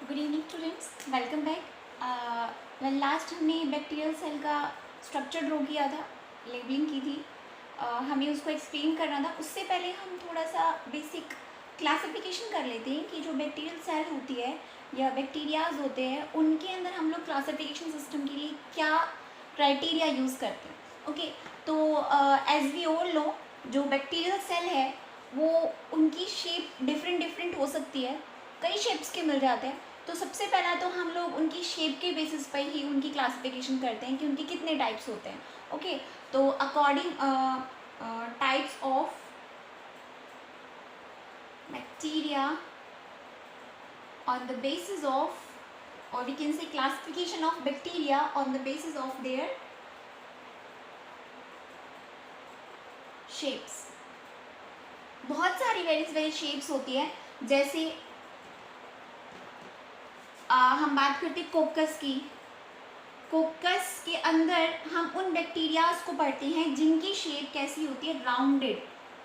Good evening students, welcome back. Last हमने bacterial cell का structure draw किया था, लेबलिंग की थी, हमें उसको एक्सप्लेन करना था। उससे पहले हम थोड़ा सा बेसिक क्लासिफिकेशन कर लेते हैं कि जो बैक्टीरियल सेल होती है या बैक्टीरियाज होते हैं उनके अंदर हम लोग क्लासिफिकेशन सिस्टम के लिए क्या क्राइटेरिया यूज़ करते हैं। ओके, तो एज वी ऑल नो, जो बैक्टीरियल सेल है वो उनकी शेप डिफरेंट डिफरेंट हो सकती है, कई शेप्स के मिल जाते हैं। तो सबसे पहला तो हम लोग उनकी शेप के बेसिस पर ही उनकी क्लासिफिकेशन करते हैं कि उनके कितने टाइप्स होते हैं। ओके, तो according types of bacteria on the basis of, or we can say classification of bacteria on the basis of their shapes। बहुत सारी वेरी शेप्स होती है। जैसे हम बात करते हैं कोकस की। कोकस के अंदर हम उन बैक्टीरियाज को पढ़ते हैं जिनकी शेप कैसी होती है, राउंडेड,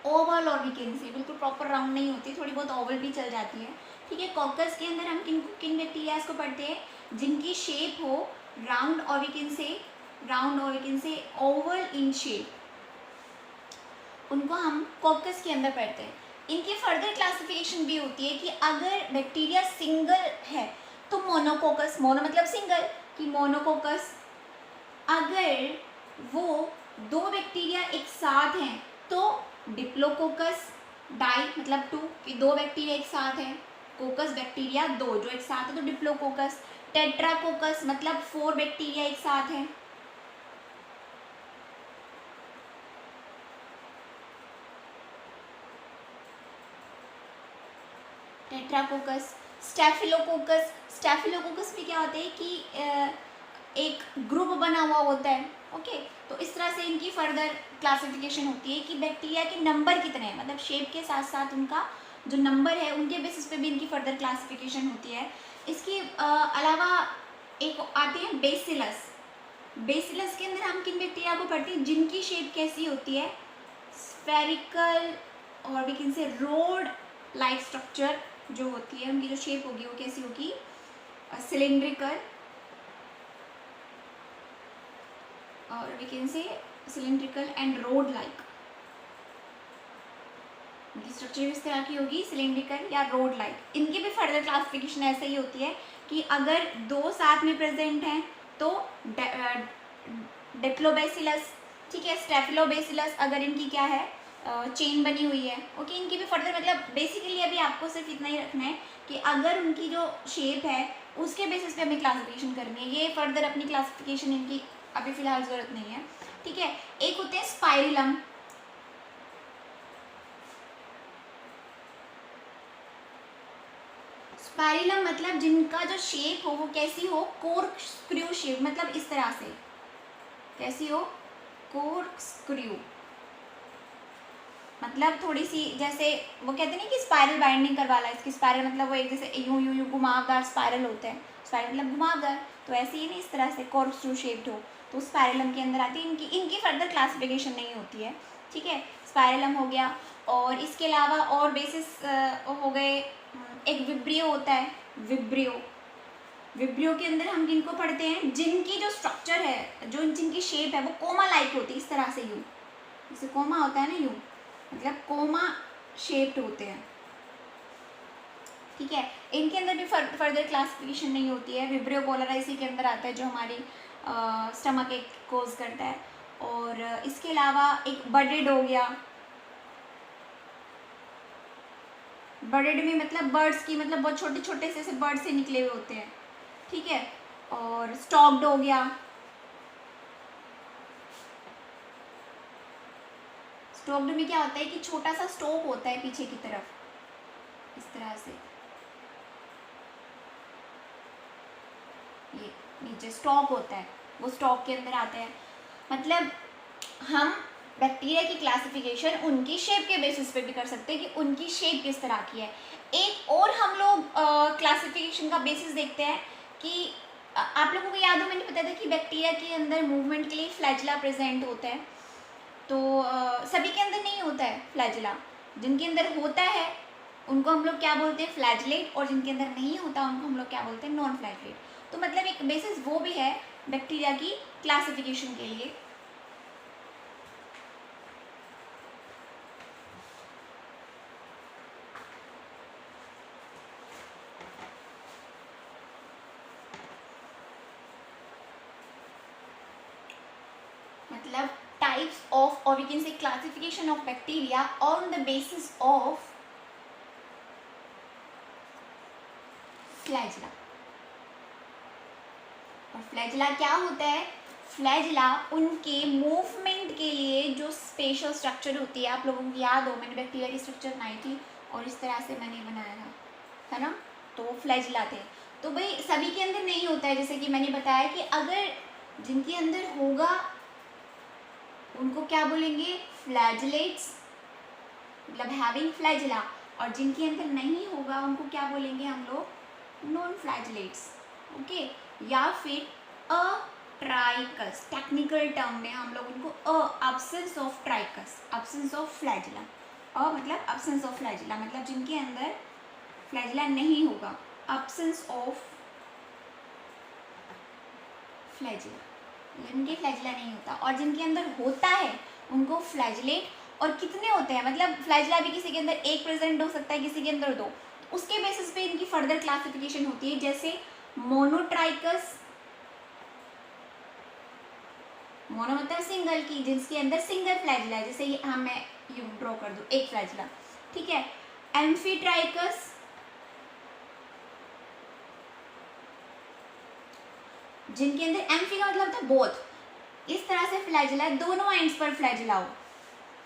ओवल, और वी कैन से बिल्कुल प्रॉपर राउंड नहीं होती, थोड़ी बहुत ओवल भी चल जाती है। ठीक है, कोकस के अंदर हम किन बैक्टीरियाज को पढ़ते हैं जिनकी शेप हो राउंड, और we can say oval in shape, उनको हम कोकस के अंदर पढ़ते हैं। इनकी फर्दर क्लासिफिकेशन भी होती है कि अगर बैक्टीरिया सिंगल है तो मोनोकोकस, मोनो मतलब सिंगल, कि मोनोकोकस। अगर वो दो बैक्टीरिया एक साथ हैं तो डिप्लोकोकस, डाई मतलब टू, कि दो बैक्टीरिया एक साथ हैं, कोकस बैक्टीरिया दो जो एक साथ है तो डिप्लोकोकस। टेट्राकोकस मतलब 4 बैक्टीरिया एक साथ हैं। टेट्राकोकस। स्टैफिलोकोकस में क्या होता है कि एक ग्रुप बना हुआ होता है। ओके, तो इस तरह से इनकी फर्दर क्लासिफिकेशन होती है कि बैक्टीरिया के नंबर कितने हैं, मतलब शेप के साथ साथ उनका जो नंबर है उनके बेसिस पे भी इनकी फर्दर क्लासिफिकेशन होती है। इसके अलावा एक आते हैं बेसिलस। बेसिलस के अंदर हम किन बैक्टीरिया को पढ़ते हैं जिनकी शेप कैसी होती है, स्फेरिकल, और we can say rod like structure जो होती है, उनकी जो शेप होगी वो कैसी होगी, सिलिंड्रिकल, और we can say cylindrical and rod like. उनकी स्ट्रक्चर इस तरह की होगी, सिलिंड्रिकल या रोड लाइक। इनकी भी फर्दर क्लासिफिकेशन ऐसे ही होती है कि अगर दो साथ में प्रेजेंट हैं तो डिप्लोबैसिलस, ठीक है, स्टेफिलोबैसिलस अगर इनकी क्या है, चेन बनी हुई है। ओके, इनकी भी फर्दर मतलब बेसिकली अभी आपको सिर्फ इतना ही रखना है कि अगर उनकी जो शेप है उसके बेसिस पे हमें क्लासिफिकेशन करनी है। ये फर्दर अपनी क्लासिफिकेशन इनकी अभी फिलहाल जरूरत नहीं है। ठीक है, एक होते हैं स्पाइरिलम। स्पाइरिलम मतलब जिनका जो शेप हो वो कैसी हो, कोर्क स्क्रू शेप, मतलब इस तरह से कैसी हो, कोर्क स्क्रू, मतलब थोड़ी सी जैसे वो कहते हैं कि स्पाइरल बाइंडिंग करवा ला इसकी। स्पाइरल मतलब वो एक जैसे यूं यूं यूं घुमावदार स्पाइरल होते हैं, स्पाइरल मतलब घुमावदार, तो ऐसे ही नहीं इस तरह से कॉर्क स्क्रू शेप्ड हो तो स्पाइरलम के अंदर आती है। इनकी फर्दर क्लासिफिकेशन नहीं होती है। ठीक है, स्पाइरलम हो गया। और इसके अलावा और बेसिस हो गए, एक विब्रियो होता है, विब्रियो के अंदर हम किनको पढ़ते हैं जिनकी जो स्ट्रक्चर है, जो जिनकी शेप है वो कोमा लाइक होती है, इस तरह से यूं, जैसे कोमा होता है ना यूं, मतलब कोमा शेप्ड होते हैं। ठीक है, इनके अंदर भी फर्दर क्लासिफिकेशन नहीं होती है। विब्रियो कोलेरा इसी के अंदर आता है जो हमारी स्टमक एक कोज करता है। और इसके अलावा एक बर्डेड हो गया, बर्डेड में मतलब बर्ड्स की, मतलब बहुत छोटे छोटे से बर्ड से निकले हुए होते हैं। ठीक है, और स्टॉक्ड हो गया। स्टॉक्ड में क्या होता है कि छोटा सा स्टॉक होता है पीछे की तरफ, इस तरह से, ये नीचे स्टॉक होता है, वो स्टॉक के अंदर आता है। मतलब हम बैक्टीरिया की क्लासिफिकेशन उनकी शेप के बेसिस पे भी कर सकते हैं कि उनकी शेप किस तरह की है। एक और हम लोग क्लासिफिकेशन का बेसिस देखते हैं कि आप लोगों को याद हो मैंने बताया था कि बैक्टीरिया के अंदर मूवमेंट के लिए फ्लैजिला प्रेजेंट होता है। तो सभी के अंदर नहीं होता है फ्लैजिला, जिनके अंदर होता है उनको हम लोग क्या बोलते हैं, फ्लैजलेट, और जिनके अंदर नहीं होता उनको हम लोग क्या बोलते हैं, नॉन फ्लैजलेट। तो मतलब एक बेसिस वो भी है बैक्टीरिया की क्लासिफिकेशन के लिए। मतलब टाइप्स ऑफ, और we can say classification of bacteria on the basis of flagella. और फ्लैजला क्या होता है, फ्लैजला उनके मूवमेंट के लिए जो स्पेशल स्ट्रक्चर होती है, आप लोगों को याद हो मैंने बैक्टीरिया की स्ट्रक्चर बनाई थी और इस तरह से मैंने बनाया था, है ना, तो वो फ्लैजला थे। तो भाई सभी के अंदर नहीं होता है, जैसे कि मैंने बताया कि अगर जिनके अंदर होगा उनको क्या बोलेंगे, फ्लैजलेट्स, मतलब हैविंग फ्लैजला, और जिनके अंदर नहीं होगा उनको क्या बोलेंगे हम लोग, नॉन फ्लैजलेट्स। ओके, या फिर अ ट्राइकस, टेक्निकल टर्म में हम लोग उनको absence of ट्राइकस, absence of flagella, मतलब अब्सेंस ऑफ फ्लैजला, मतलब जिनके अंदर फ्लैजला नहीं होगा, अब्सेंस ऑफ फ्लैजला, जिनके फ्लैजला नहीं होता, और जिनके अंदर होता है उनको फ्लैजलेट। और कितने होते हैं, मतलब फ्लैजला भी किसी के अंदर एक प्रेजेंट हो सकता है, किसी के अंदर दो, उसके बेसिस पे इनकी फर्दर क्लासिफिकेशन होती है, जैसे मोनोट्राइकस, मोनो मतलब सिंगल की, जिसके अंदर सिंगल फ्लैजला है, जैसे ये मैं यू ड्रॉ कर दूं एक फ्लैजला, ठीक है। एम्फीट्राइकस, जिनके अंदर एम्फी का मतलब था बोथ, इस तरह से फ्लैजला है, दोनों एंड्स पर फ्लैजला हो,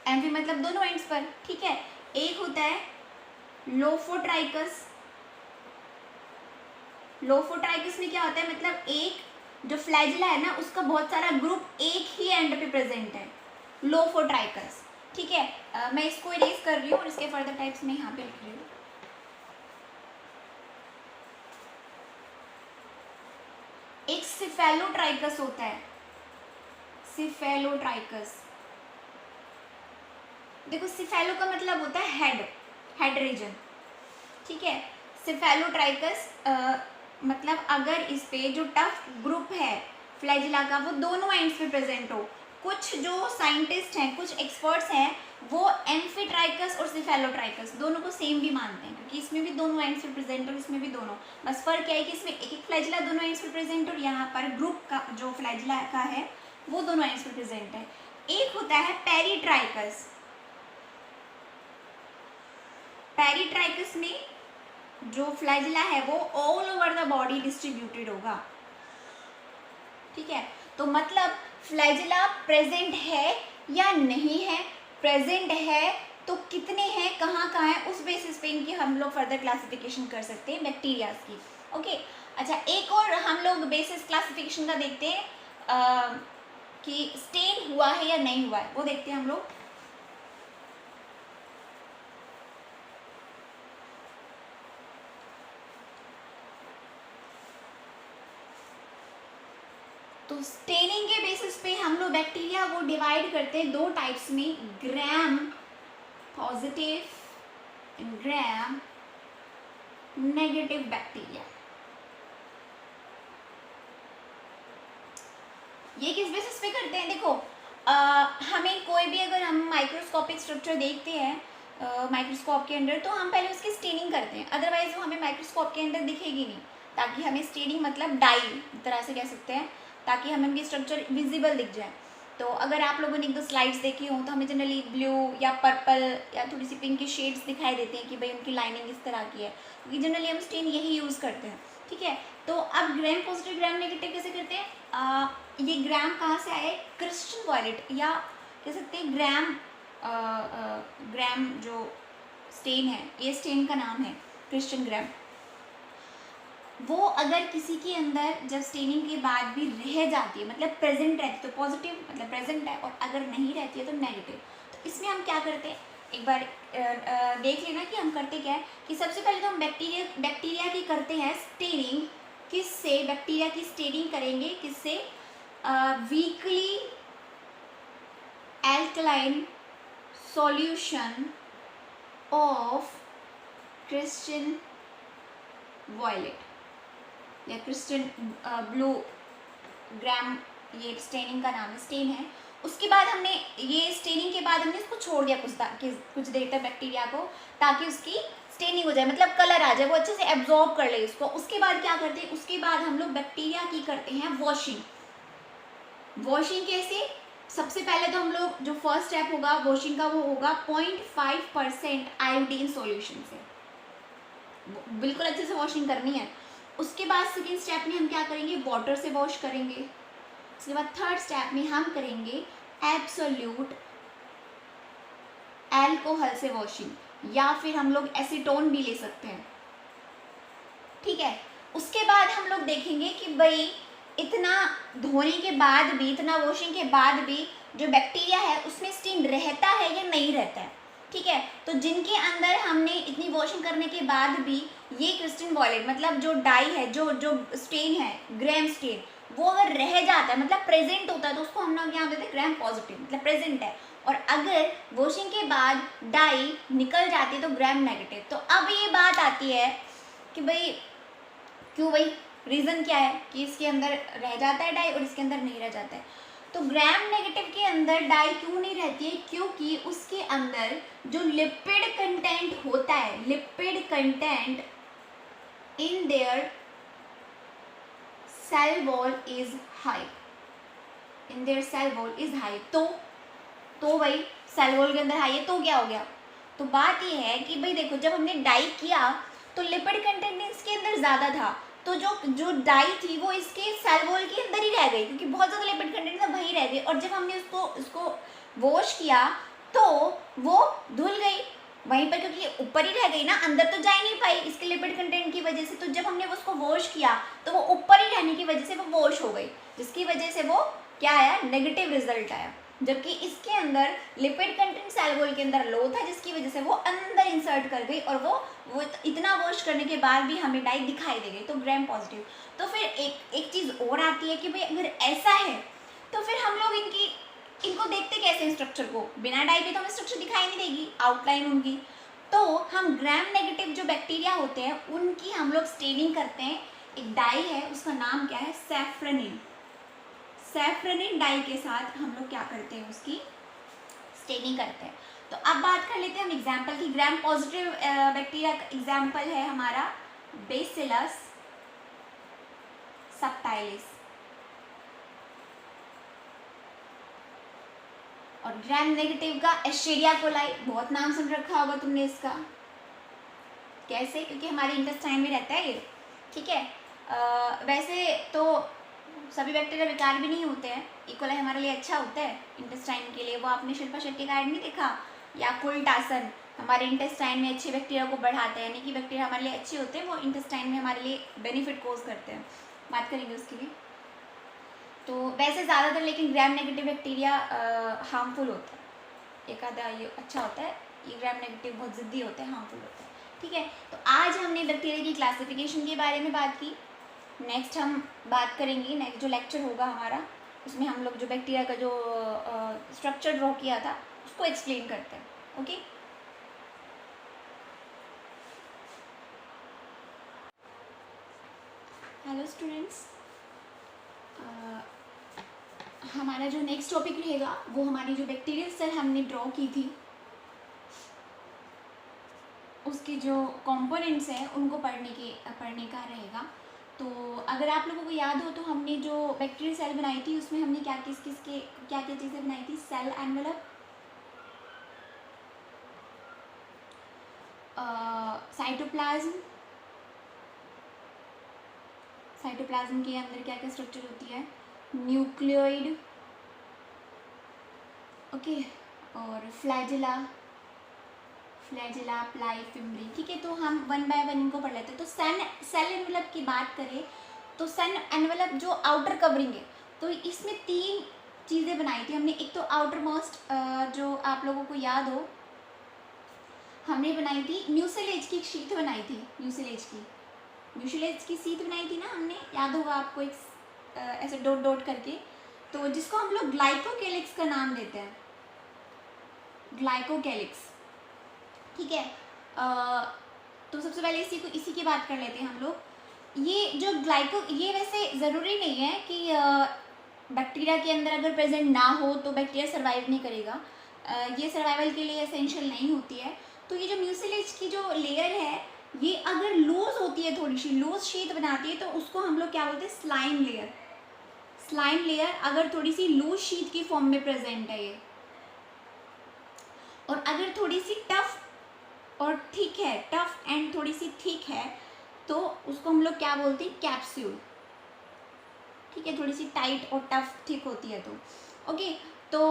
एम्फी मतलब दोनों एंड्स पर, ठीक है। एक होता है लोफोट्राइकस, लोफोट्राइकस में क्या होता है, मतलब एक जो फ्लैजला है ना उसका बहुत सारा ग्रुप एक ही एंड पे प्रेजेंट है, लोफोट्राइकस, ठीक है। मैं इसको इरेज कर रही हूँ और इसके फर्दर टाइप्स में यहाँ पे लिख रही हूँ। एक सिफेलोट्राइकस होता है, सिफेलोट्राइकस, देखो सिफेलो का मतलब होता है हेड, हेड रीजन, ठीक है। सिफेलोट्राइकस मतलब अगर इस पे जो टफ ग्रुप है फ्लैजिला का वो दोनों एंड्स पे प्रेजेंट हो, कुछ जो साइंटिस्ट हैं, कुछ एक्सपर्ट्स हैं, वो एम्फीट्राइकस और सिफेलोट्राइकस दोनों को सेम भी मानते हैं, क्योंकि इसमें भी दोनों एंड्स पे प्रेजेंट और इसमें भी दोनों, बस फर्क क्या है कि इसमें एक एक फ्लैजिला दोनों एंड्स पे प्रेजेंट और यहाँ पर ग्रुप का जो फ्लैजिला का है वो दोनों एंड्स पे प्रेजेंट है। एक होता है पेरीट्राइकस, पेरीट्राइकस में जो फ्लैजिला है वो all over the body distributed होगा, ठीक है। तो मतलब फ्लैजिला प्रेजेंट है या नहीं है, प्रेजेंट है तो कितने हैं, कहाँ कहाँ है, उस बेसिस पे इनकी हम लोग फर्दर क्लासिफिकेशन कर सकते हैं बैक्टीरियाज की। ओके, अच्छा एक और हम लोग बेसिस क्लासिफिकेशन का देखते हैं कि स्टेन हुआ है या नहीं हुआ है, वो देखते हैं हम लोग। तो स्टेनिंग के बेसिस पे हम लोग बैक्टीरिया वो डिवाइड करते हैं दो टाइप्स में, gram positive and gram negative bacteria. ये किस बेसिस पे करते हैं, देखो हमें कोई भी अगर हम माइक्रोस्कोपिक स्ट्रक्चर देखते हैं माइक्रोस्कोप के अंदर, तो हम पहले उसकी स्टेनिंग करते हैं, अदरवाइज वो हमें माइक्रोस्कोप के अंदर दिखेगी नहीं, ताकि हमें स्टेनिंग मतलब डाई तरह से कह सकते हैं, ताकि हमें उनकी स्ट्रक्चर विजिबल दिख जाए। तो अगर आप लोगों ने एक दो स्लाइड्स देखी हों तो हमें जनरली ब्लू या पर्पल या थोड़ी सी पिंक की शेड्स दिखाई देते हैं कि भाई उनकी लाइनिंग इस तरह की है, क्योंकि जनरली हम स्टेन यही यूज़ करते हैं, ठीक है। तो अब ग्राम पॉजिटिव ग्राम नेगेटिव कैसे करते हैं, ये ग्राम कहाँ से आए, क्रिस्टल वॉयलेट या कह सकते हैं ग्राम, ग्राम जो स्टेन है, ये स्टेन का नाम है क्रिस्टल ग्राम। वो अगर किसी के अंदर जब स्टेनिंग के बाद भी रह जाती है, मतलब प्रेजेंट रहती है, तो पॉजिटिव मतलब प्रेजेंट है, और अगर नहीं रहती है तो नेगेटिव। तो इसमें हम क्या करते हैं, एक बार देख लेना कि हम करते क्या है, कि सबसे पहले तो हम बैक्टीरिया की करते हैं स्टेनिंग, किससे, बैक्टीरिया की स्टेनिंग करेंगे किससे, weakly alkaline solution of crystal violet या क्रिस्टल ब्लू ग्राम, ये स्टेनिंग का नाम है, स्टेन है। उसके बाद हमने ये स्टेनिंग के बाद हमने इसको छोड़ दिया कुछ देर तक बैक्टीरिया को, ताकि उसकी स्टेनिंग हो जाए, मतलब कलर आ जाए, वो अच्छे से एब्जॉर्ब कर ले इसको। उसके बाद क्या करते हैं, उसके बाद हम लोग बैक्टीरिया की करते हैं वॉशिंग। वॉशिंग कैसे, सबसे पहले तो हम लोग जो फर्स्ट स्टेप होगा वॉशिंग का वो होगा 0.5% आयोडीन सॉल्यूशन से, बिल्कुल अच्छे से वॉशिंग करनी है। उसके बाद सेकेंड स्टेप में हम क्या करेंगे, वाटर से वॉश करेंगे। उसके बाद थर्ड स्टेप में हम करेंगे एब्सोल्यूट अल्कोहल से वॉशिंग, या फिर हम लोग एसीटोन भी ले सकते हैं, ठीक है। उसके बाद हम लोग देखेंगे कि भाई इतना धोने के बाद भी, इतना वॉशिंग के बाद भी जो बैक्टीरिया है उसमें स्टेन रहता है या नहीं रहता है, ठीक है। तो जिनके अंदर हमने इतनी वॉशिंग करने के बाद भी ये क्रिस्टल वॉयलेट, मतलब जो डाई है, जो स्टेन है, ग्राम स्टेन, वो अगर रह जाता है, मतलब प्रेजेंट होता है, तो उसको हम लोग क्या देते हैं, ग्राम पॉजिटिव, मतलब प्रेजेंट है। और अगर वॉशिंग के बाद डाई निकल जाती है तो ग्राम नेगेटिव। तो अब ये बात आती है कि भाई क्यों, भाई रीज़न क्या है कि इसके अंदर रह जाता है डाई और इसके अंदर नहीं रह जाता है। तो ग्राम नेगेटिव के अंदर डाई क्यों नहीं रहती है, क्योंकि उसके अंदर जो लिपिड कंटेंट होता है, lipid content in their cell wall is high, in their cell wall is high. तो भाई सेल वॉल के अंदर हाई है तो क्या हो गया, तो बात ये है कि भाई देखो, जब हमने डाई किया तो लिपिड कंटेंट इसके अंदर ज़्यादा था, तो जो डाई थी वो इसके सेल वॉल के अंदर ही रह गई, क्योंकि बहुत ज़्यादा लिपिड कंटेंट था, वहीं रह गई। और जब हमने उसको वॉश किया तो वो धुल गई वहीं पर, क्योंकि ऊपर ही रह गई ना, अंदर तो जा ही नहीं पाई इसके लिपिड कंटेंट की वजह से। तो जब हमने उसको वॉश किया तो वो ऊपर ही रहने की वजह से वो वॉश हो गई, जिसकी वजह से वो क्या आया, नेगेटिव रिजल्ट आया। जबकि इसके अंदर लिपिड कंटेंट सेल वॉल के अंदर लो था, जिसकी वजह से वो अंदर इंसर्ट कर गई और वो इतना वॉश करने के बाद भी हमें डाई दिखाई दे गई, तो ग्राम पॉजिटिव। तो फिर एक चीज़ और आती है कि भाई अगर ऐसा है तो फिर हम लोग इनको देखते कैसे स्ट्रक्चर को, बिना डाई के तो हमें स्ट्रक्चर दिखाई नहीं देगी, आउटलाइन उनकी। तो हम ग्राम नेगेटिव जो बैक्टीरिया होते हैं उनकी हम लोग स्टेनिंग करते हैं। एक डाई है, उसका नाम क्या है, सैफ्रनिन। सैफ्रनिन डाई के साथ हम लोग क्या करते हैं, उसकी स्टेनिंग करते हैं। तो अब बात कर लेते हैं हम एग्जाम्पल की। ग्राम पॉजिटिव बैक्टीरिया का एग्जाम्पल है हमारा बेसिलस सबटाइलिस, और ग्राम नेगेटिव का एस्चेरिया कोलाई, बहुत नाम सुन रखा होगा तुमने इसका। कैसे, क्योंकि हमारे इंटेस्टाइन में रहता है ये, ठीक है। वैसे तो सभी बैक्टीरिया बेकार भी नहीं होते हैं, इकोलाई हमारे लिए अच्छा होता है इंटेस्टाइन के लिए। वो आपने शिल्पा शेट्टी का ऐड नहीं देखा, या कुल्टासन हमारे इंटेस्टाइन में अच्छे बैक्टीरिया को बढ़ाते हैं, यानी कि बैक्टीरिया हमारे लिए अच्छे होते हैं, वो इंटेस्टाइन में हमारे लिए बेनिफिट कोज करते हैं, बात करेंगे उसकी भी। तो वैसे ज़्यादातर लेकिन ग्राम नेगेटिव बैक्टीरिया हार्मफुल होता है, एक आधा ये अच्छा होता है, ये ग्राम नेगेटिव बहुत ज़िद्दी होते हैं, हार्मफुल होता है, ठीक है। तो आज हमने बैक्टीरिया की क्लासिफिकेशन के बारे में बात की। नेक्स्ट हम बात करेंगे, नेक्स्ट जो लेक्चर होगा हमारा उसमें हम लोग जो बैक्टीरिया का जो स्ट्रक्चर ड्रॉ किया था उसको एक्सप्लेन करते हैं, ओके। हेलो स्टूडेंट्स, हमारा जो नेक्स्ट टॉपिक रहेगा वो हमारी जो बैक्टीरियल सेल हमने ड्रॉ की थी उसके जो कंपोनेंट्स हैं उनको पढ़ने का रहेगा। तो अगर आप लोगों को याद हो तो हमने जो बैक्टीरियल सेल बनाई थी उसमें हमने क्या क्या चीज़ें बनाई थी, सेल एनवेलप, साइटोप्लाज्म, साइटोप्लाज्म के अंदर क्या क्या स्ट्रक्चर होती है, न्यूक्लियोइड, ओके, और फ्लैजिला, प्लाई, फिम्ब्री, ठीक है। तो हम वन बाय वन इनको पढ़ लेते हैं। तो सेल एनवेलप की बात करें तो सेल एनवेलप जो आउटर कवरिंग है, तो इसमें 3 चीज़ें बनाई थी हमने। एक तो आउटर मोस्ट, जो आप लोगों को याद हो, हमने बनाई थी म्यूसिलेज की शीट बनाई थी, म्यूसिलेज की शीट बनाई थी ना हमने, याद होगा आपको, एक ऐसे डॉट डॉट करके, तो जिसको हम लोग ग्लाइकोकेलिक्स का नाम देते हैं, ग्लाइकोकेलिक्स, ठीक है। तो सबसे पहले इसी की बात कर लेते हैं हम लोग। ये जो ये वैसे ज़रूरी नहीं है कि बैक्टीरिया के अंदर अगर प्रेजेंट ना हो तो बैक्टीरिया सर्वाइव नहीं करेगा, ये सर्वाइवल के लिए एसेंशियल नहीं होती है। तो ये जो म्यूसिलेज की जो लेयर है, ये अगर लूज होती है, थोड़ी सी लूज शीट बनाती है, तो उसको हम लोग क्या बोलते हैं, स्लाइम लेयर। स्लाइम लेयर अगर थोड़ी सी लूज शीट की फॉर्म में प्रेजेंट है ये, और अगर थोड़ी सी टफ और थिक है, टफ एंड थोड़ी सी थिक है, तो उसको हम लोग क्या बोलते हैं, कैप्सूल। ठीक है, थोड़ी सी टाइट और टफ थिक होती है तो ओके। तो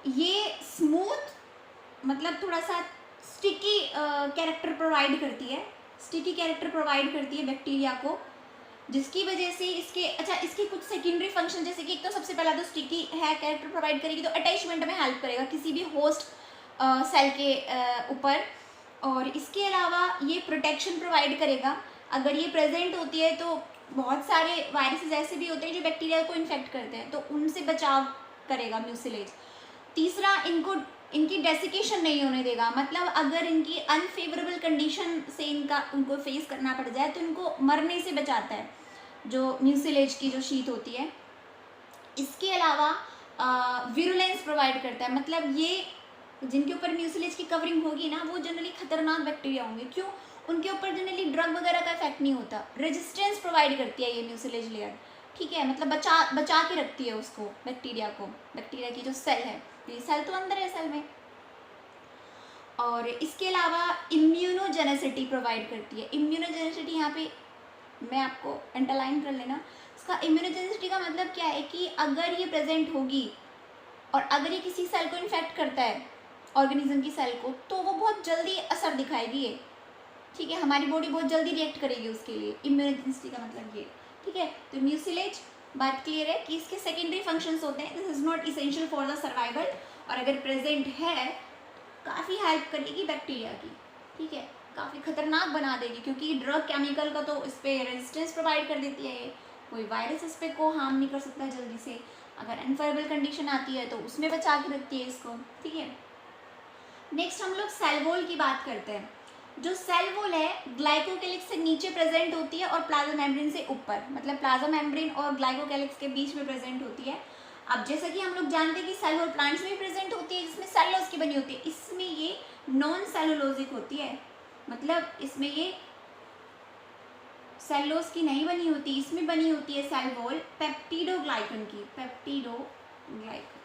ये स्मूथ मतलब थोड़ा सा स्टिकी कैरेक्टर प्रोवाइड करती है, स्टिकी कैरेक्टर प्रोवाइड करती है बैक्टीरिया को, जिसकी वजह से इसके कुछ सेकेंडरी फंक्शन, जैसे कि एक तो सबसे पहला तो स्टिकी है, कैरेक्टर प्रोवाइड करेगी तो अटैचमेंट में हेल्प करेगा किसी भी होस्ट सेल के ऊपर, और इसके अलावा ये प्रोटेक्शन प्रोवाइड करेगा। अगर ये प्रेजेंट होती है तो बहुत सारे वायरसेस ऐसे भी होते हैं जो बैक्टीरिया को इन्फेक्ट करते हैं, तो उनसे बचाव करेगा म्यूसिलेज। तीसरा, इनकी डेसिकेशन नहीं होने देगा, मतलब अगर इनकी अनफेवरेबल कंडीशन से उनको फेस करना पड़ जाए तो इनको मरने से बचाता है जो म्यूसिलेज की जो शीट होती है। इसके अलावा विरुलेंस प्रोवाइड करता है, मतलब ये जिनके ऊपर म्यूसिलेज की कवरिंग होगी ना, वो जनरली खतरनाक बैक्टीरिया होंगे। क्यों? उनके ऊपर जनरली ड्रग वगैरह का इफेक्ट नहीं होता। रेजिस्टेंस प्रोवाइड करती है ये म्यूसिलेज लेयर, ठीक है, मतलब बचा के रखती है उसको, बैक्टीरिया को, बैक्टीरिया की जो सेल है, ये सेल तो अंदर है सेल में। और इसके अलावा इम्यूनोजेनेसिटी प्रोवाइड करती है। इम्यूनोजेनेसिटी यहाँ पे मैं आपको अंडरलाइन कर लेना, इसका इम्यूनोजेनेसिटी का मतलब क्या है कि अगर ये प्रेजेंट होगी और अगर ये किसी सेल को इन्फेक्ट करता है, ऑर्गेनिज्म की सेल को, तो वो बहुत जल्दी असर दिखाएगी ये, ठीक है, हमारी बॉडी बहुत जल्दी रिएक्ट करेगी उसके लिए। इम्यूनोजेनेसिटी का मतलब ये, ठीक है। तो म्यूसिलेज, बात क्लियर है कि इसके सेकेंडरी फंक्शंस होते हैं, this is not essential for the survival, और अगर प्रेजेंट है काफ़ी हेल्प करेगी बैक्टीरिया की, ठीक है, काफ़ी खतरनाक बना देगी, क्योंकि ड्रग केमिकल का तो इस पर रेजिस्टेंस प्रोवाइड कर देती है ये, कोई वायरस इस पर को हार्म नहीं कर सकता जल्दी से। अगर अनफेवरेबल कंडीशन आती है तो उसमें बचा के रखती है इसको, ठीक है। नेक्स्ट हम लोग सेल वॉल की बात करते हैं। जो सेल वॉल है ग्लाइकोकैलिक्स से नीचे प्रेजेंट होती है और प्लाज्मा मेम्ब्रेन से ऊपर, मतलब प्लाज्मा मेम्ब्रेन और ग्लाइकोकैलिक्स के बीच में प्रेजेंट होती है। अब जैसा कि हम लोग जानते हैं कि सेल वॉल प्लांट्स में प्रेजेंट होती है, जिसमें सेलुलोज की बनी होती है, इसमें ये नॉन सेलुलोजिक होती है, मतलब इसमें ये सेलुलोज की नहीं बनी होती, इसमें बनी होती है सेल वॉल पेप्टिडोग्लाइकन की, पेप्टिडोग्लाइकन,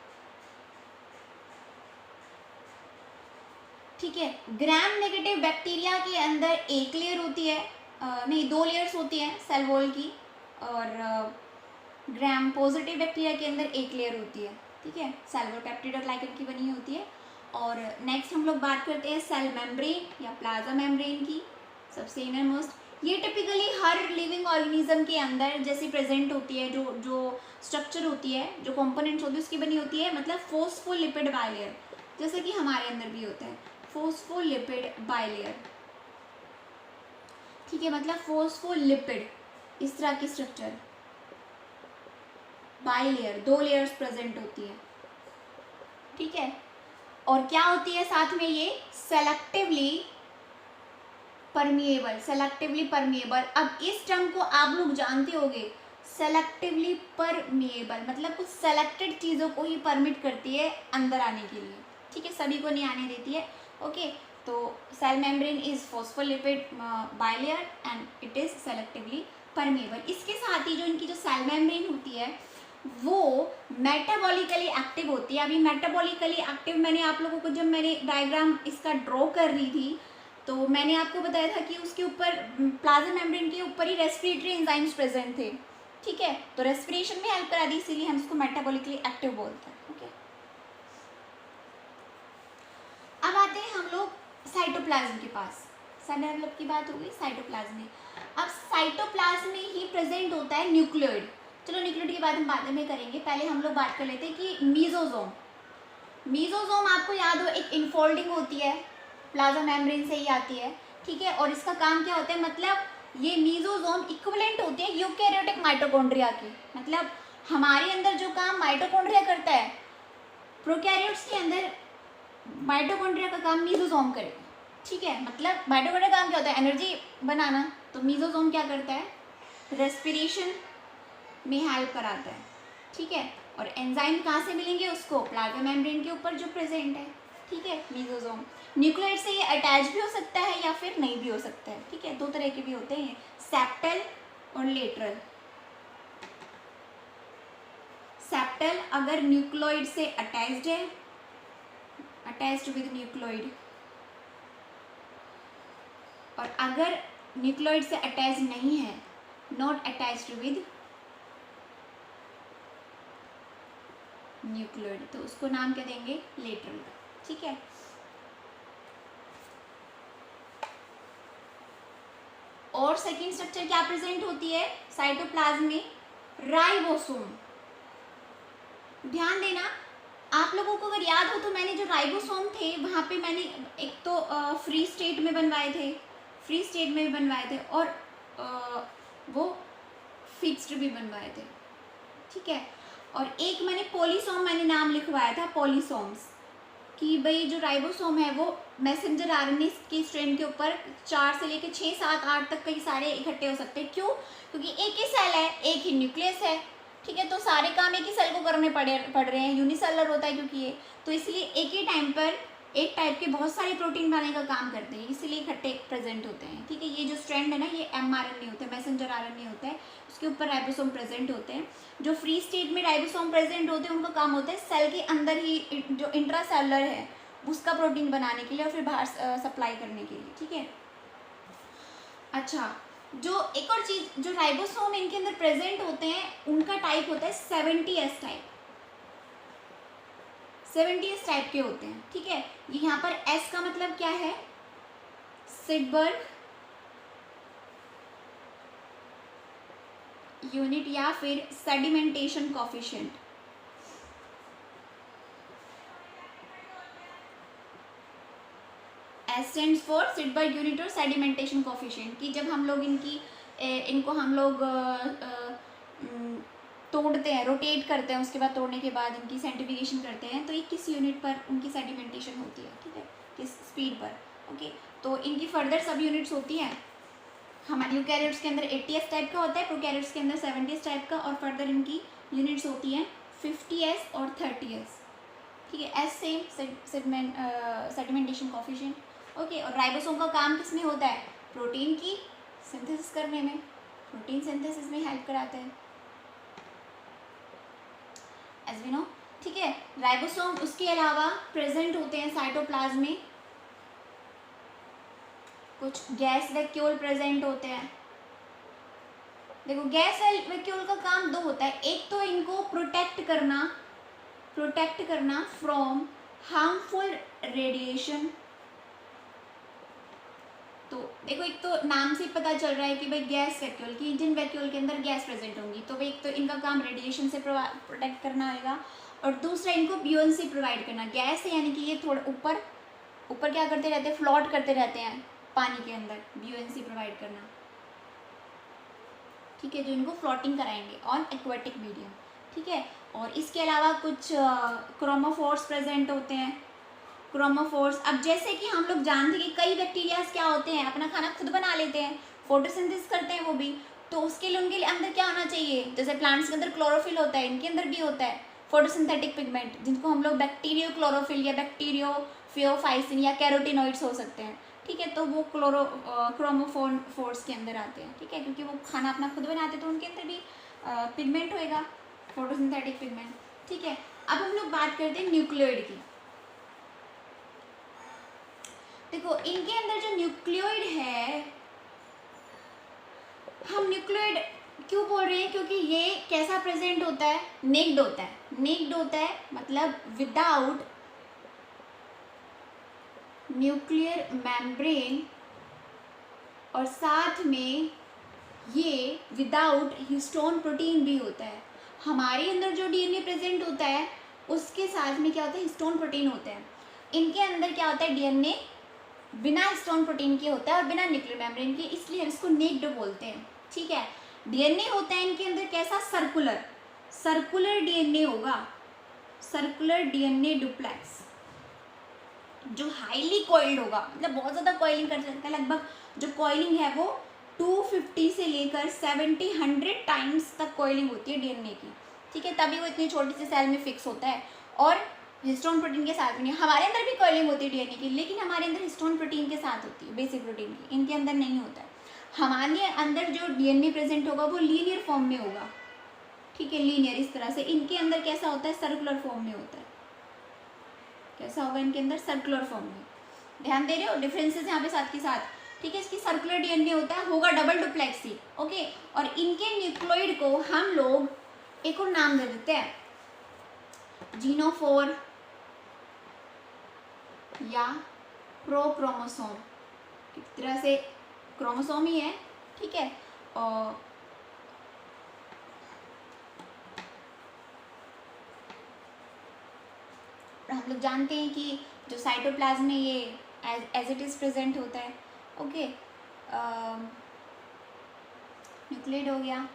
ठीक है। ग्राम नेगेटिव बैक्टीरिया के अंदर एक लेयर होती है, नहीं 2 लेयर्स होती हैं सेल वॉल की, और ग्राम पॉजिटिव बैक्टीरिया के अंदर एक लेयर होती है, ठीक है, सेल वॉल पेप्टिडोग्लाइकन की बनी होती है। और नेक्स्ट हम लोग बात करते हैं सेल मेम्ब्रेन या प्लाज्मा मेम्ब्रेन की, सबसे इनर मोस्ट। ये टिपिकली हर लिविंग ऑर्गेनिज्म के अंदर जैसी प्रेजेंट होती है, जो स्ट्रक्चर होती है, जो कंपोनेंट्स होती है उसकी बनी होती है, मतलब फोस्फोलिपिड बाइलेयर, जैसे कि हमारे अंदर भी होता है फोस्फोलिपिड बाइलेयर, ठीक है, मतलब फोस्फोलिपिड इस तरह की स्ट्रक्चर, बाइलेयर 2 लेयर्स प्रेजेंट होती है, ठीक है। और क्या होती है साथ में, ये सेलेक्टिवली परमिएबल, सेलेक्टिवली परमिएबल। अब इस टर्म को आप लोग जानते होंगे, सेलेक्टिवली परमिएबल मतलब कुछ सेलेक्टेड चीज़ों को ही परमिट करती है अंदर आने के लिए, ठीक है, सभी को नहीं आने देती है, ओके। तो cell membrane is phospholipid bilayer and it is selectively permeable. इसके साथ ही जो इनकी जो सेल मेम्ब्रेन होती है वो मेटाबॉलिकली एक्टिव होती है। अभी मेटाबॉलिकली एक्टिव मैंने आप लोगों को, जब मैंने डायग्राम इसका ड्रॉ कर रही थी, तो मैंने आपको बताया था कि उसके ऊपर प्लाज्मा मेम्ब्रेन के ऊपर ही रेस्पिरेटरी एंजाइम्स प्रेजेंट थे, ठीक है, तो रेस्पिरेशन में हेल्प करा दी, इसीलिए हम इसको मेटाबॉलिकली एक्टिव बोलते हैं, ओके। अब आते हैं हम लोग साइटोप्लाज्म के पास, सेल डेवलप की बात हो गई, साइटोप्लाज्म में। अब साइटोप्लाज्म में ही प्रेजेंट होता है न्यूक्लियोइड। चलो न्यूक्लियोइड की बात हम बाद में करेंगे, पहले हम लोग बात कर लेते हैं कि मीजोजोम। मीजोजोम आपको याद हो, एक इनफोल्डिंग होती है, प्लाज्मा मेम्ब्रेन से ही आती है, ठीक है, और इसका काम क्या होता है, मतलब ये मीजोजोम इक्विवेलेंट होते हैं यूकैरियोटिक माइटोकॉन्ड्रिया के, मतलब हमारे अंदर जो काम माइटोकॉन्ड्रिया करता है, प्रोकैरियोट्स के अंदर माइटोकॉन्ड्रिया का काम मीजोजोम करेगा, ठीक है, मतलब माइटोकॉन्ड्रिया का काम क्या होता है, एनर्जी बनाना। तो मीजोसोम क्या करता है, रेस्पिरेशन में हेल्प कराता है। ठीक है, और एंजाइम कहाँ से मिलेंगे उसको, प्लाज्मा मेम्ब्रेन के ऊपर जो प्रेजेंट है। ठीक है, मीजोसोम न्यूक्लियर से ये अटैच भी हो सकता है या फिर नहीं भी हो सकता है। ठीक है, दो तरह के भी होते हैं, सेप्टल और लेटरल। सेप्टल अगर न्यूक्लियोइड से अटैच्ड है, अटैच्ड विद न्यूक्लियोइड, और अगर न्यूक्लियोइड से अटैच नहीं है, नॉट अटैच्ड विद न्यूक्लियोइड, तो उसको नाम क्या देंगे, लेटरल। ठीक है, और सेकेंड स्ट्रक्चर क्या प्रेजेंट होती है साइटोप्लाज्म में, राइबोसोम। ध्यान देना, आप लोगों को अगर याद हो तो मैंने जो राइबोसोम थे वहाँ पे मैंने एक तो फ्री स्टेट में बनवाए थे, फ्री स्टेट में भी बनवाए थे, और वो फिक्स्ड भी बनवाए थे। ठीक है, और एक मैंने पॉलीसोम मैंने नाम लिखवाया था, पॉलीसोम्स, कि भाई जो राइबोसोम है वो मैसेंजर आरएनए के स्ट्रैंड के ऊपर 4 से लेकर 6, 7, 8 तक कई सारे इकट्ठे हो सकते हैं। क्यों, क्योंकि एक ही सेल है, एक ही न्यूक्लियस है। ठीक है, तो सारे काम एक ही सेल को करने पड़ रहे हैं, यूनिसेलर होता है क्योंकि ये, तो इसलिए एक ही टाइम पर एक टाइप के बहुत सारे प्रोटीन बनाने का काम करते हैं, इसलिए इकट्ठे प्रेजेंट होते हैं। ठीक है, ये जो स्ट्रैंड है ना, ये mRNA होता है, मैसेंजर आरएनए होता है, उसके ऊपर राइबोसोम प्रेजेंट होते हैं। जो फ्री स्टेट में राइबोसोम प्रेजेंट होते हैं उनका काम होता है सेल के अंदर ही जो इंट्रासेलुलर है उसका प्रोटीन बनाने के लिए और फिर बाहर सप्लाई करने के लिए। ठीक है, अच्छा, जो एक और चीज, जो राइबोसोम इनके अंदर प्रेजेंट होते हैं उनका टाइप होता है 70S टाइप, 70S टाइप के होते हैं। ठीक है, यहाँ पर S का मतलब क्या है, सिडबर्ग यूनिट या फिर sedimentation coefficient. S stands for Svedberg unit और सेडिमेंटेशन कोफिशिएंट, कि जब हम लोग इनको हम लोग तोड़ते हैं, रोटेट करते हैं, उसके बाद तोड़ने के बाद इनकी सेंट्रीफ्यूगेशन करते हैं, तो ये किस यूनिट पर उनकी सेडिमेंटेशन होती है। ठीक है, किस स्पीड पर। ओके, तो इनकी फर्दर सब यूनिट्स होती हैं। हमारे यूकैरियोट्स के अंदर 80S टाइप का होता है, प्रोकैरियोट्स के अंदर 70S टाइप का, और फर्दर इनकी यूनिट्स होती हैं 50S और 30S। ठीक है, S same sedimentation coefficient. Okay, और राइबोसोम का काम किस में होता है, प्रोटीन की सिंथेसिस करने में, प्रोटीन सिंथेसिस में हेल्प कराता है, एज वी नो। ठीक है, राइबोसोम उसके अलावा प्रेजेंट होते हैं साइटोप्लाज्म में, कुछ गैस वैक्यूल प्रेजेंट होते हैं। देखो, गैस वैक्यूल का काम दो होता है, एक तो इनको प्रोटेक्ट करना फ्रॉम हार्मफुल रेडिएशन। तो देखो, एक तो नाम से पता चल रहा है कि भाई गैस वैक्यूल की, जिन वैक्यूल के अंदर गैस प्रेजेंट होंगी, तो भाई एक तो इनका काम रेडिएशन से प्रोटेक्ट करना होगा, और दूसरा इनको ब्यूएंसी प्रोवाइड करना। गैस है यानी कि ये थोड़ा ऊपर क्या करते रहते हैं, फ्लोट करते रहते हैं पानी के अंदर, ब्यूएंसी प्रोवाइड करना। ठीक है, जो इनको फ्लोटिंग कराएंगे ऑन एक्वेटिक मीडियम। ठीक है, और इसके अलावा कुछ क्रोमोफोर्स प्रेजेंट होते हैं। क्रोमोफोर्स, अब जैसे कि हम लोग जानते हैं कि कई बैक्टीरियाज क्या होते हैं, अपना खाना खुद बना लेते हैं, फोटोसिंथेसिस करते हैं वो भी, तो उसके लिए उनके अंदर क्या होना चाहिए, जैसे प्लांट्स के अंदर क्लोरोफिल होता है, इनके अंदर भी होता है फोटोसिंथेटिक पिगमेंट, जिनको हम लोग बैक्टीरियो क्लोरोफिल या बैक्टीरियोफियोफाइसिन या कैरोटिनॉइड्स हो सकते हैं। ठीक है, तो वो क्रोमोफोर्स के अंदर आते हैं। ठीक है, क्योंकि वो खाना अपना खुद बनाते हैं, तो उनके अंदर भी पिगमेंट होएगा, फोटोसिंथेटिक पिगमेंट। ठीक है, अब हम लोग बात करते हैं न्यूक्लियोइड की। देखो, इनके अंदर जो न्यूक्लियोइड है, हम न्यूक्लियोइड क्यों बोल रहे हैं, क्योंकि ये कैसा प्रेजेंट होता है, नेक्ड होता है। नेक्ड होता है मतलब विदाउट न्यूक्लियर मेम्ब्रेन, और साथ में ये विदाउट हिस्टोन प्रोटीन भी होता है। हमारे अंदर जो डीएनए प्रेजेंट होता है उसके साथ में क्या होता है, हिस्टोन प्रोटीन होता है। इनके अंदर क्या होता है, डीएनए बिना हिस्टोन प्रोटीन के होता है और बिना न्यूक्लियर मेम्ब्रेन के, इसलिए हम इसको नेक्ड बोलते हैं। ठीक है, डीएनए होता है इनके अंदर कैसा, सर्कुलर डीएनए होगा, सर्कुलर डीएनए डुप्लेक्स। जो हाईली कॉइल्ड होगा, मतलब बहुत ज़्यादा कॉइलिंग कर सकता है, लगभग जो कॉइलिंग है वो 250 से लेकर 70-100 टाइम्स तक कॉइलिंग होती है डीएनए की, ठीक है, तभी वो इतनी छोटी सी सेल में फिक्स होता है। और हिस्टोन प्रोटीन के साथ भी नहीं, हमारे अंदर भी कॉइलिंग होती है डीएनए की, लेकिन हमारे अंदर हिस्टोन प्रोटीन के साथ होती है, बेसिक प्रोटीन की, इनके अंदर नहीं होता है। हमारे अंदर जो डीएनए प्रेजेंट होगा वो लीनियर फॉर्म में होगा, ठीक है, लीनियर इस तरह से। इनके अंदर कैसा होता है, सर्कुलर फॉर्म में होता है। कैसा होगा इनके अंदर, सर्कुलर फॉर्म में। ध्यान दे रहे हो डिफरेंसेस यहाँ पे साथ के साथ, ठीक है। इसकी सर्कुलर डीएनए होता है, होगा डबल डुप्लेक्सी, ओके। और इनके न्यूक्लियोइड को हम लोग एक और नाम दे देते हैं, जीनोफोर या प्रोक्रोमोसोम, एक तरह से क्रोमोसोम ही है, ठीक है। और हम लोग जानते हैं कि जो साइटोप्लाज्म में ये एज इट इज़ प्रेजेंट होता है, ओके। न्यूक्लियोइड हो गया।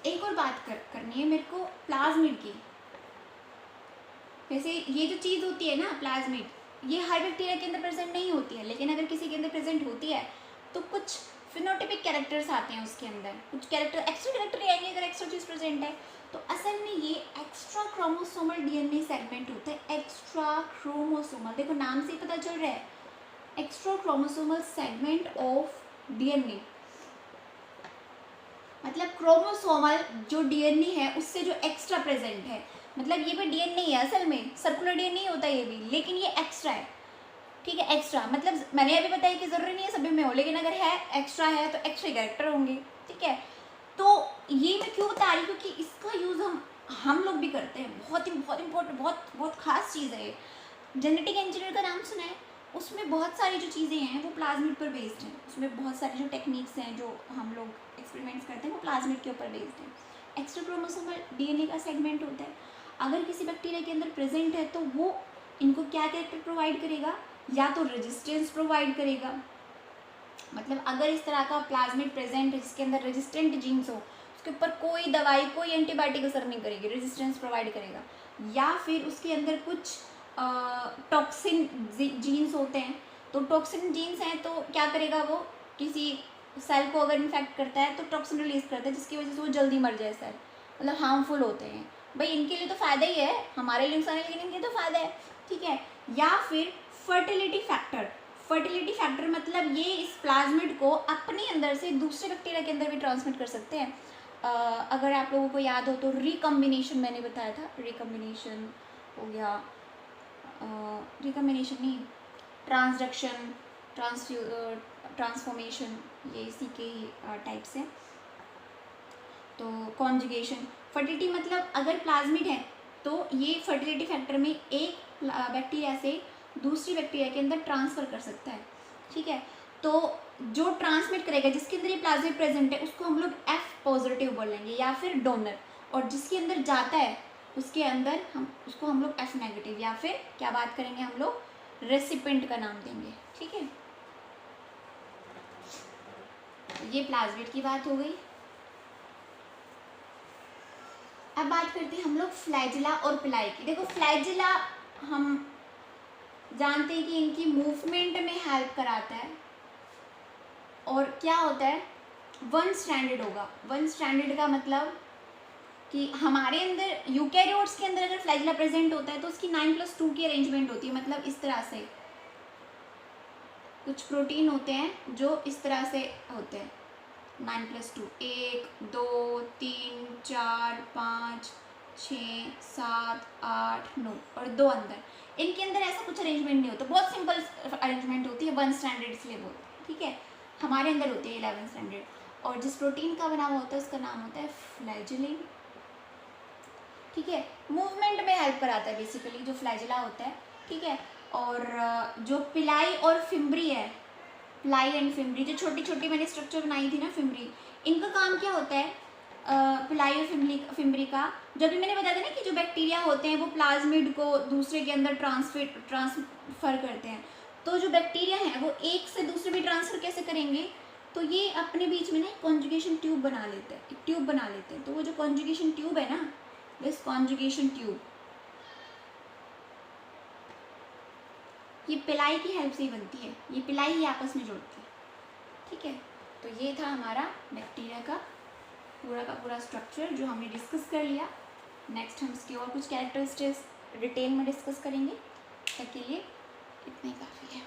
एक और बात करनी है मेरे को प्लाज्मिड की। वैसे ये जो चीज़ होती है ना प्लाज्मिड, ये हर बैक्टीरिया के अंदर प्रेजेंट नहीं होती है, लेकिन अगर किसी के अंदर प्रेजेंट होती है तो कुछ फिनोटिपिक कैरेक्टर्स आते हैं उसके अंदर, कुछ कैरेक्टर एक्स्ट्रा कैरेक्टर आएंगे अगर एक्स्ट्रा चीज़ प्रेजेंट है। तो असल में ये एक्स्ट्रा क्रोमोसोमल डीएनए सेगमेंट होता है, एक्स्ट्रा क्रोमोसोमल, देखो नाम से ही पता चल रहा है, extra chromosomal segment of DNA, मतलब क्रोमोसोमल जो डीएनए है उससे जो एक्स्ट्रा प्रेजेंट है, मतलब ये भी डीएनए है असल में, सर्कुलर डीएनए होता है ये भी, लेकिन ये एक्स्ट्रा है, ठीक है। एक्स्ट्रा मतलब मैंने अभी बताया कि जरूरी नहीं है सभी में हो, लेकिन अगर है एक्स्ट्रा है तो एक्स्ट्रा कैरेक्टर होंगे, ठीक है। तो ये मैं क्यों बता रही हूँ, क्योंकि इसका यूज़ हम लोग भी करते हैं, बहुत इंपॉर्टेंट, बहुत खास चीज़ है। जेनेटिक इंजीनियर का नाम सुना है, उसमें बहुत सारी जो चीज़ें हैं वो प्लाज्मिड पर बेस्ड हैं, उसमें बहुत सारी जो टेक्निक्स हैं जो हम लोग एक्सपेरिमेंट्स करते हैं वो प्लाज्मिड के ऊपर बेस्ड है। एक्स्ट्रा क्रोमोसोमल डीएनए का सेगमेंट होता है, अगर किसी बैक्टीरिया के अंदर प्रेजेंट है तो वो इनको क्या कैरेक्टर प्रोवाइड करेगा, या तो रेजिस्टेंस प्रोवाइड करेगा, मतलब अगर इस तरह का प्लाज्मिड प्रेजेंट है जिसके अंदर रेजिस्टेंट जीन्स हो, उसके ऊपर कोई दवाई कोई एंटीबायोटिक असर नहीं करेगी, रेजिस्टेंस प्रोवाइड करेगा। या फिर उसके अंदर कुछ टॉक्सिन जीन्स होते हैं, तो टॉक्सिन जीन्स हैं तो क्या करेगा, वो किसी सेल को अगर इन्फेक्ट करता है तो टॉक्सिन रिलीज करता है जिसकी वजह से वो जल्दी मर जाए सेल, मतलब हार्मफुल होते हैं। भाई इनके लिए तो फ़ायदा ही है, हमारे लिए नुकसान है लेकिन इनके तो फ़ायदा है, ठीक है। या फिर फर्टिलिटी फैक्टर, फर्टिलिटी फैक्टर मतलब ये इस प्लाज्मिड को अपने अंदर से दूसरे बैक्टीरिया के अंदर भी ट्रांसमिट कर सकते हैं। अगर आप लोगों को याद हो तो रिकम्बिनेशन मैंने बताया था, रिकम्बिनेशन हो गया, रिकम्बिनेशन नहीं, ट्रांसडक्शन, ट्रांसफॉर्मेशन, ये इसी के ही टाइप्स हैं। तो कॉन्जुगेशन, फर्टिलिटी मतलब अगर प्लाज्मिड है तो ये फर्टिलिटी फैक्टर में एक बैक्टीरिया से दूसरी बैक्टीरिया के अंदर ट्रांसफ़र कर सकता है, ठीक है। तो जो ट्रांसमिट करेगा जिसके अंदर ये प्लाज्मिड प्रेजेंट है उसको हम लोग F पॉजिटिव बोलेंगे या फिर डोनर, और जिसके अंदर जाता है उसके अंदर उसको हम लोग F नेगेटिव या फिर क्या बात करेंगे हम लोग, रेसिपेंट का नाम देंगे, ठीक है। ये प्लाज्मिड की बात हो गई। अब बात करते हैं हम लोग फ्लैजिला और पिलाई की। देखो फ्लैजिला हम जानते हैं कि इनकी मूवमेंट में हेल्प कराता है, और क्या होता है, वन स्ट्रैंडेड होगा। वन स्ट्रैंडेड का मतलब कि हमारे अंदर यूकैरियोट्स के अंदर अगर फ्लैजिला प्रेजेंट होता है तो उसकी 9+2 की अरेंजमेंट होती है, मतलब इस तरह से कुछ प्रोटीन होते हैं जो इस तरह से होते हैं, 9+2, 1 2 3 4 5 6 7 8 9 और 2 अंदर। इनके अंदर ऐसा कुछ अरेंजमेंट नहीं होता, बहुत सिंपल अरेंजमेंट होती है, वन स्टैंडर्ड इसलिए बोलते हैं, ठीक है। हमारे अंदर होती है 11 स्टैंडर्ड, और जिस प्रोटीन का बना हुआ होता है उसका नाम होता है फ्लैजिलिन, ठीक है। मूवमेंट में हेल्प कराता है बेसिकली जो फ्लैजिला होता है, ठीक है। और जो पिलाई और फिम्बरी है, पिलाई एंड फिम्बरी, जो छोटी छोटी मैंने स्ट्रक्चर बनाई थी ना फिम्बरी, इनका काम क्या होता है, पिलाई और फिम्बरी का, जब भी मैंने बताया था ना कि जो बैक्टीरिया होते हैं वो प्लाज्मिड को दूसरे के अंदर ट्रांसफ़र करते हैं, तो जो बैक्टीरिया हैं वो एक से दूसरे में ट्रांसफ़र कैसे करेंगे, तो ये अपने बीच में ना कॉन्जुगेशन ट्यूब बना लेते हैं, एक ट्यूब बना लेते हैं। तो वो जो कॉन्जुगेशन ट्यूब है ना, दिस कॉन्जुगेशन ट्यूब, ये पिलाई की हेल्प से ही बनती है, ये पिलाई ही आपस में जोड़ती है। ठीक है, तो ये था हमारा बैक्टीरिया का पूरा स्ट्रक्चर जो हमने डिस्कस कर लिया। नेक्स्ट हम इसके और कुछ कैरेक्टरिस्टिक्स डिटेल में डिस्कस करेंगे। तब के लिए इतना ही काफ़ी है।